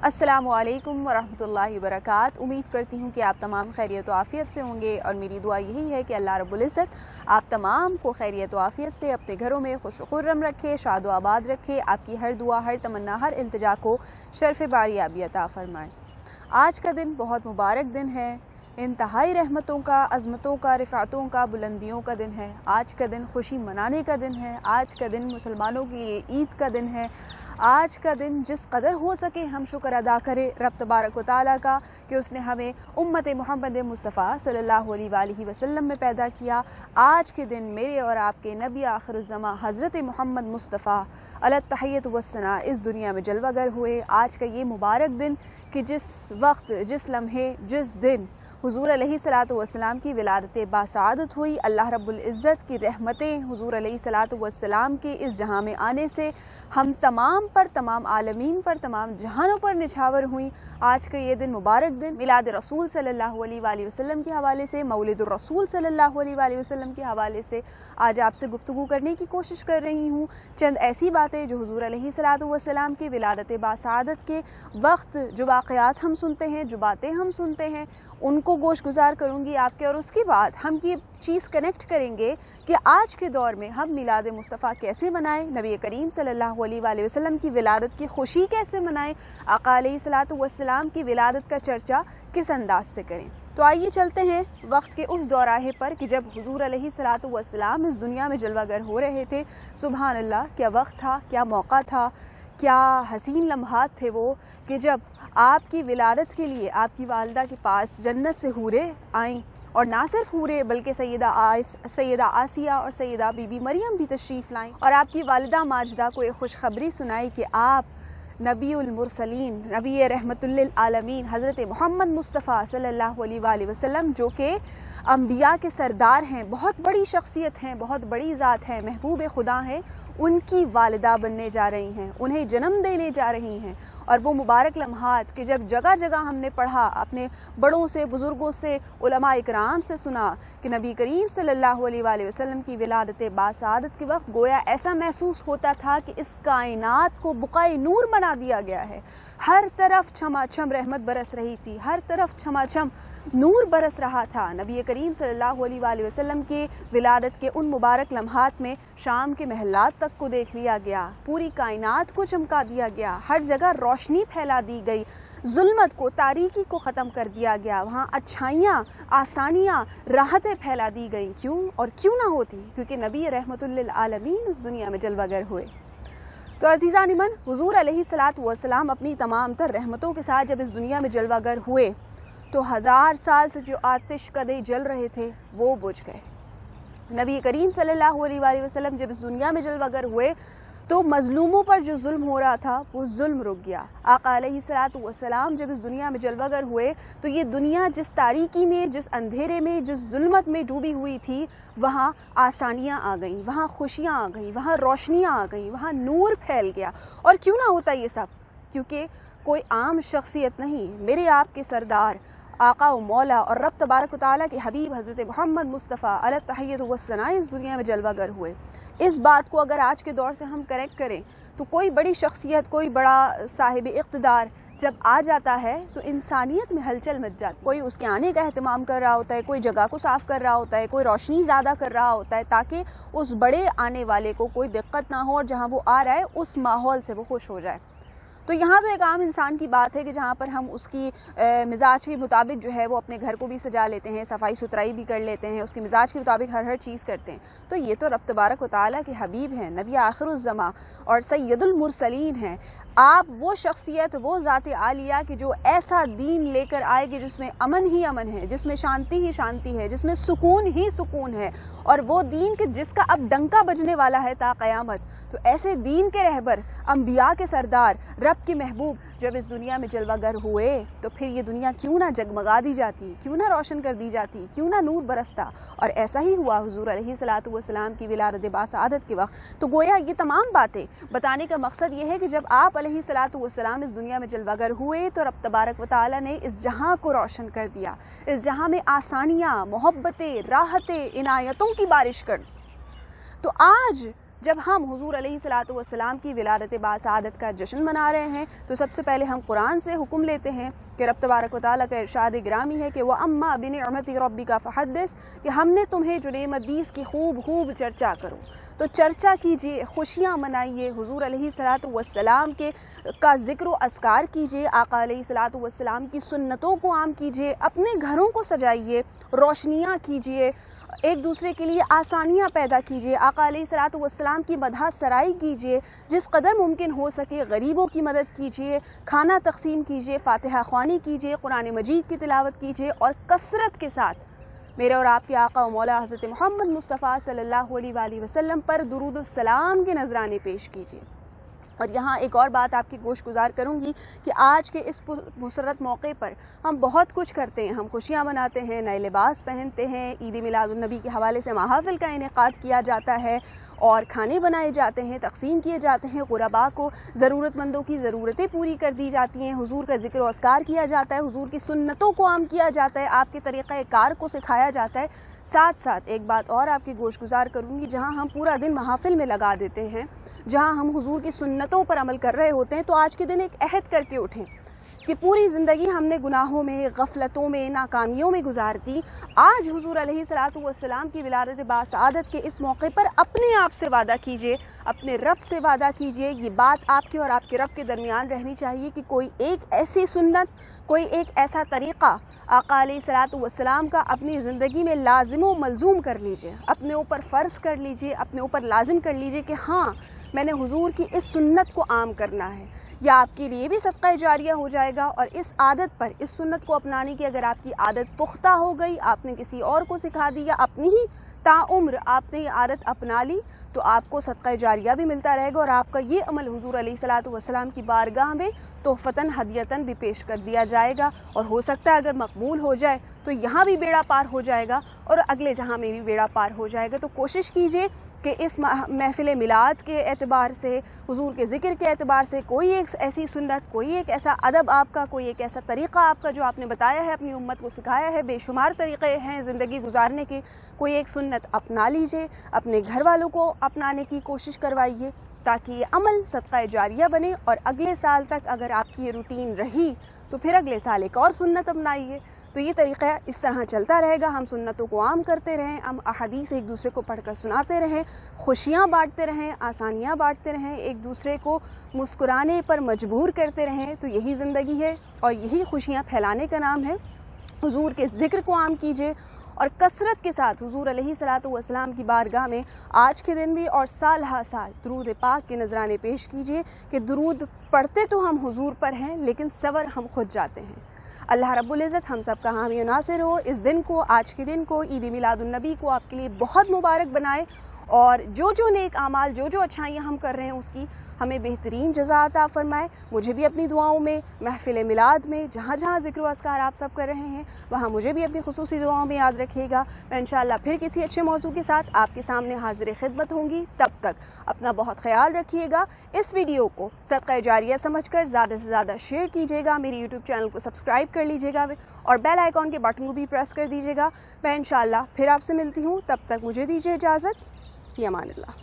अस्सलामु अलैकुम वरहमतुल्लाहि वबरकात। उम्मीद करती हूँ कि आप तमाम खैरियत व आफ़ियत से होंगे और मेरी दुआ यही है कि अल्लाह रब्बुल इज़्ज़त आप तमाम को खैरियत व आफ़ियत से अपने घरों में खुश खुर्रम रखे, शाद व आबाद रखे, आपकी हर दुआ, हर तमन्ना, हर इल्तिजा को शर्फ़ बारियाबी अता फ़रमाए। आज का दिन बहुत मुबारक दिन है, इंतहाई रहमतों का, अज़मतों का, रिफ़ातों का, बुलंदियों का दिन है। आज का दिन खुशी मनाने का दिन है। आज का दिन मुसलमानों के लिए ईद का दिन है। आज का दिन जिस कदर हो सके हम शुक्र अदा करें रब तबारक व तआला का कि उसने हमें उम्मत मोहम्मद मुस्तफ़ा सल्लल्लाहु अलैहि वसल्लम में पैदा किया। आज के दिन मेरे और आपके नबी आखिरुज़्ज़मा हज़रत मोहम्मद मुस्तफ़ा अलैहि तहियत वस्सना इस दुनिया में जलवागर हुए। आज का ये मुबारक दिन कि जिस वक्त, जिस लम्हे, जिस दिन हुज़ूर अलैहिस्सलातु वस्सलाम की विलादत बासआदत हुई, अल्लाह रब्बुल इज़्ज़त की रहमतें हुज़ूर अलैहिस्सलातु वस्सलाम के इस जहां में आने से हम तमाम पर, तमाम आलमीन पर, तमाम जहानों पर निछावर हुई। आज का ये दिन, मुबारक दिन, मिलाद रसूल सल्लल्लाहु अलैहि वसल्लम के हवाले से, मौलिदुर रसूल सल्लल्लाहु अलैहि वसल्लम के हवाले से आज आपसे गुफ्तगू करने की कोशिश कर रही हूँ। चंद ऐसी बातें जो हुज़ूर अलैहिस्सलातु वस्सलाम की विलादत बासआदत के वक्त जो वाक़यात हम सुनते हैं, जो बातें हम सुनते हैं, उनको गोश गुजार करूँगी आपके, और उसके बाद हम ये चीज़ कनेक्ट करेंगे कि आज के दौर में हम मिलाद मुस्तफ़ा कैसे मनाएं, नबी करीम सल्लल्लाहु अलैहि वसल्लम की विलादत की खुशी कैसे मनाएं, आका अलैहिस्सलातु वस्सलाम की विलादत का चर्चा किस अंदाज से करें। तो आइए चलते हैं वक्त के उस दौराहे पर कि जब हुज़ूर अलैहिस्सलातु वस्सलाम इस दुनिया में जलवागर हो रहे थे। सुभान अल्लाह, क्या वक्त था, क्या मौका था, क्या हसीन लम्हात थे वो कि जब आपकी विलादत के लिए आपकी वालिदा के पास जन्नत से हूरें आईं, और ना सिर्फ हूरें बल्कि सैयदा आसिया और सैयदा बीबी मरियम भी तशरीफ़ लाईं और आपकी वालिदा माजिदा को एक खुशखबरी सुनाई कि आप नबीउल मुरसलीन, नबी रहमतुल लिल आलमीन हज़रत मोहम्मद मुस्तफ़ा सल्लल्लाहु अलैहि वसल्लम, जो कि अम्बिया के सरदार हैं, बहुत बड़ी शख्सियत हैं, बहुत बड़ी ज़ात हैं, महबूब खुदा हैं, उनकी वालिदा बनने जा रही हैं, उन्हें जन्म देने जा रही हैं। और वो मुबारक लम्हात कि जब जगह जगह हमने पढ़ा, अपने बड़ों से, बुज़ुर्गों से, उलमा इकराम से सुना कि नबी करीम सल्लल्लाहु अलैहि वसल्लम की विलादत बासआदत के वक्त गोया ऐसा महसूस होता था कि इस कायनात को बुक़ाए नूर बना दिया गया है। हर तरफ छमाछम रहमत बरस रही थी, हर तरफ छमाछम नूर बरस रहा था। नबी करीम सल्लल्लाहु अलैहि वसल्लम के विलादत के उन मुबारक लम्हात में शाम के महलात तक को देख लिया गया, पूरी कायनात को चमका दिया गया, हर जगह रोशनी फैला दी गई, जुल्मत को, तारीकी को ख़त्म कर दिया गया, वहाँ अच्छाइयाँ, आसानियाँ, राहतें फैला दी गई। क्यों और क्यों ना होती? क्योंकि नबी रहमतुल लिल आलमीन इस दुनिया में जलवागर हुए। तो अज़ीज़ान ईमान, हुज़ूर अलैहिस्सलातु वस्सलाम अपनी तमाम तर रहमतों के साथ जब इस दुनिया में जलवागर हुए तो 1000 साल से जो आतिश कदे जल रहे थे वो बुझ गए। नबी करीम सल्लल्लाहु अलैहि वसल्लम जब इस दुनिया में जलवागर हुए तो मजलूमों पर जो जुल्म हो रहा था वो जुल्म रुक गया। आका अलैहिस्सलातु वस्सलाम जब इस दुनिया में जलवागर हुए तो ये दुनिया जिस तारीकी में, जिस अंधेरे में, जिस जुल्मत में डूबी हुई थी, वहाँ आसानियाँ आ गईं, वहाँ खुशियाँ आ गईं, वहाँ रोशनियाँ आ गईं, वहाँ नूर फैल गया। और क्यों ना होता ये सब? क्योंकि कोई आम शख्सियत नहीं, मेरे आपके सरदार, आका व मौला और रब तबारक व तआला के हबीब हज़रत मोहम्मद मुस्तफ़ा अलैहि तहियत वस्सना इस दुनिया में जलवागर हुए। इस बात को अगर आज के दौर से हम कनेक्ट करें तो कोई बड़ी शख्सियत, कोई बड़ा साहिब इक़्तिदार जब आ जाता है तो इंसानियत में हलचल मच जाती। कोई उसके आने का एहतमाम कर रहा होता है, कोई जगह को साफ़ कर रहा होता है, कोई रोशनी ज़्यादा कर रहा होता है ताकि उस बड़े आने वाले को कोई दिक्कत ना हो और जहाँ वो आ रहा है उस माहौल से वो खुश हो जाए। तो यहाँ तो एक आम इंसान की बात है कि जहाँ पर हम उसकी मिजाज के मुताबिक जो है वो अपने घर को भी सजा लेते हैं, सफाई सुथराई भी कर लेते हैं, उसके मिजाज के मुताबिक हर चीज़ करते हैं। तो ये तो रब तबारक व तआला के हबीब हैं, नबी आखिरुज़्ज़मा और सैयदुल मुरसलीन हैं। आप वो शख्सियत, वो ज़ात आलिया कि जो ऐसा दीन लेकर आएगी जिसमें अमन ही अमन है, जिसमें शांति ही शांति है, जिसमें सुकून ही सुकून है, और वो दीन कि जिसका अब डंका बजने वाला है ता क़यामत। तो ऐसे दीन के रहबर, अम्बिया के सरदार, रब के महबूब जब इस दुनिया में जलवागर हुए तो फिर ये दुनिया क्यों ना जगमगा दी जाती, क्यों ना रोशन कर दी जाती, क्यों ना नूर बरसता। और ऐसा ही हुआ हुज़ूर अलैहिस्सलातु वस्सलाम की विलादत बासआदत के वक्त। तो गोया ये तमाम बातें बताने का मकसद ये है कि जब आप अलैहिस्सलातु वस्सलाम इस दुनिया में जलवागर हुए तो रब तबारक व तआला ने इस जहां को रोशन कर दिया, इस जहां में आसानियाँ, मोहब्बतें, राहतें, इनायतों की बारिश कर दी। तो आज جب ہم حضور علیہ الصلوۃ والسلام کی ولادت باسعادت کا جشن منا رہے ہیں تو سب سے پہلے ہم قرآن سے حکم لیتے ہیں کہ رب تبارک و تعالیٰ کا ارشاد گرامی ہے کہ وَأَمَّا بِنِعْمَتِ رَبِّكَ فَحَدِّثْ، کہ ہم نے تمہیں جو نعمت دی اس کی خوب چرچا کرو. تو چرچا کیجئے، خوشیاں منائیے، حضور علیہ الصلوۃ والسلام کا ذکر و اذکار کیجئے، آقا علیہ الصلوۃ والسلام کی سنتوں کو عام کیجئے، اپنے گھروں کو سجائیے، روشنیاں کیجئے، ایک دوسرے کے لیے آسانیاں پیدا کیجئے، آقا علیہ الصلوۃ والسلام کی مدح سرائی کیجئے، جس قدر ممکن ہو سکے غریبوں کی مدد کیجئے، کھانا تقسیم کیجئے، فاتحہ خوانی کیجئے، قرآن مجید کی تلاوت کیجئے، اور کثرت کے ساتھ میرے اور آپ کے آقا و مولا حضرت محمد مصطفیٰ صلی اللہ علیہ وآلہ وسلم پر درود السلام کے نذرانے پیش کیجئے. اور یہاں ایک اور بات آپ کی گوش گزار کروں گی کہ آج کے اس مسرت موقع پر ہم بہت کچھ کرتے ہیں، ہم خوشیاں مناتے ہیں، نئے لباس پہنتے ہیں، عید میلاد النبی کے حوالے سے محافل کا انعقاد کیا جاتا ہے اور کھانے بنائے جاتے ہیں، تقسیم کیے جاتے ہیں، غرباء کو ضرورت مندوں کی ضرورتیں پوری کر دی جاتی ہیں، حضور کا ذکر و اذکار کیا جاتا ہے، حضور کی سنتوں کو عام کیا جاتا ہے، آپ کے طریقہ کار کو سکھایا جاتا ہے. ساتھ ساتھ ایک بات اور آپ کی گوش گزار کروں گی، جہاں ہم پورا دن محافل میں لگا دیتے ہیں، جہاں ہم حضور کی سنتوں پر عمل کر رہے ہوتے ہیں، تو آج کے دن ایک عہد کر کے اٹھیں کہ پوری زندگی ہم نے گناہوں میں، غفلتوں میں، ناکامیوں میں گزار دی. آج حضور علیہ الصلوۃ والسلام کی ولادت باسعادت کے اس موقع پر اپنے آپ سے وعدہ کیجئے، اپنے رب سے وعدہ کیجئے. یہ بات آپ کے اور آپ کے رب کے درمیان رہنی چاہیے کہ کوئی ایک ایسی سنت، کوئی ایک ایسا طریقہ آقا علیہ الصلوۃ والسلام کا اپنی زندگی میں لازم و ملزوم کر لیجئے، اپنے اوپر فرض کر لیجئے، اپنے اوپر لازم کر لیجئے کہ ہاں میں نے حضور کی اس سنت کو عام کرنا ہے. یا آپ کے لیے بھی صدقہ جاریہ ہو جائے گا، اور اس عادت پر، اس سنت کو اپنانے کی اگر آپ کی عادت پختہ ہو گئی، آپ نے کسی اور کو سکھا دیا، اپنی ہی تعمر آپ نے یہ عادت اپنا لی، تو آپ کو صدقہ جاریہ بھی ملتا رہے گا، اور آپ کا یہ عمل حضور علیہ الصلوۃ والسلام کی بارگاہ میں تحفتاً ہدیتاً بھی پیش کر دیا جائے گا. اور ہو سکتا ہے اگر مقبول ہو جائے تو یہاں بھی بیڑا پار ہو جائے گا اور اگلے جہاں میں بھی بیڑا پار ہو جائے گا. تو کوشش کیجئے کہ اس محفل میلاد کے اعتبار سے، حضور کے ذکر کے اعتبار سے، کوئی ایک ایسی سنت، کوئی ایک ایسا ادب آپ کا، کوئی ایک ایسا طریقہ آپ کا جو آپ نے بتایا ہے، اپنی امت کو سکھایا ہے. بے شمار طریقے ہیں زندگی گزارنے کے، کوئی ایک سنت اپنا لیجئے، اپنے گھر والوں کو اپنانے کی کوشش کروائیے تاکہ یہ عمل صدقہ جاریہ بنے. اور اگلے سال تک اگر آپ کی یہ روٹین رہی تو پھر اگلے سال ایک اور سنت اپنائیے. تو یہ طریقہ اس طرح چلتا رہے گا، ہم سنتوں کو عام کرتے رہیں، ہم احادیث ایک دوسرے کو پڑھ کر سناتے رہیں، خوشیاں بانٹتے رہیں، آسانیاں بانٹتے رہیں، ایک دوسرے کو مسکرانے پر مجبور کرتے رہیں. تو یہی زندگی ہے اور یہی خوشیاں پھیلانے کا نام ہے. حضور کے ذکر کو عام کیجئے اور کثرت کے ساتھ حضور علیہ الصلوۃ والسلام کی بارگاہ میں آج کے دن بھی اور سال ہا سال درود پاک کے نذرانے پیش کیجئے کہ درود پڑھتے تو ہم حضور پر ہیں لیکن سور ہم خود جاتے ہیں. اللہ رب العزت ہم سب کا حامی و ناصر ہو. اس دن کو، آج کے دن کو، عید میلاد النبی کو آپ کے لیے بہت مبارک بنائے، اور جو نیک اعمال، جو اچھائیاں ہم کر رہے ہیں اس کی ہمیں بہترین جزا عطا فرمائے. مجھے بھی اپنی دعاؤں میں، محفل میلاد میں، جہاں جہاں ذکر و اذکار آپ سب کر رہے ہیں وہاں مجھے بھی اپنی خصوصی دعاؤں میں یاد رکھیے گا. میں انشاءاللہ پھر کسی اچھے موضوع کے ساتھ آپ کے سامنے حاضر خدمت ہوں گی. تب تک اپنا بہت خیال رکھیے گا. اس ویڈیو کو صدقہ جاریہ سمجھ کر زیادہ سے زیادہ شیئر کیجیے گا. میری یوٹیوب چینل کو سبسکرائب کر لیجیے گا اور بیل آئیکن کے بٹن کو بھی پریس کر دیجیے گا. میں انشاءاللہ پھر آپ سے ملتی ہوں. تب تک مجھے دیجیے اجازت. فی امان اللہ.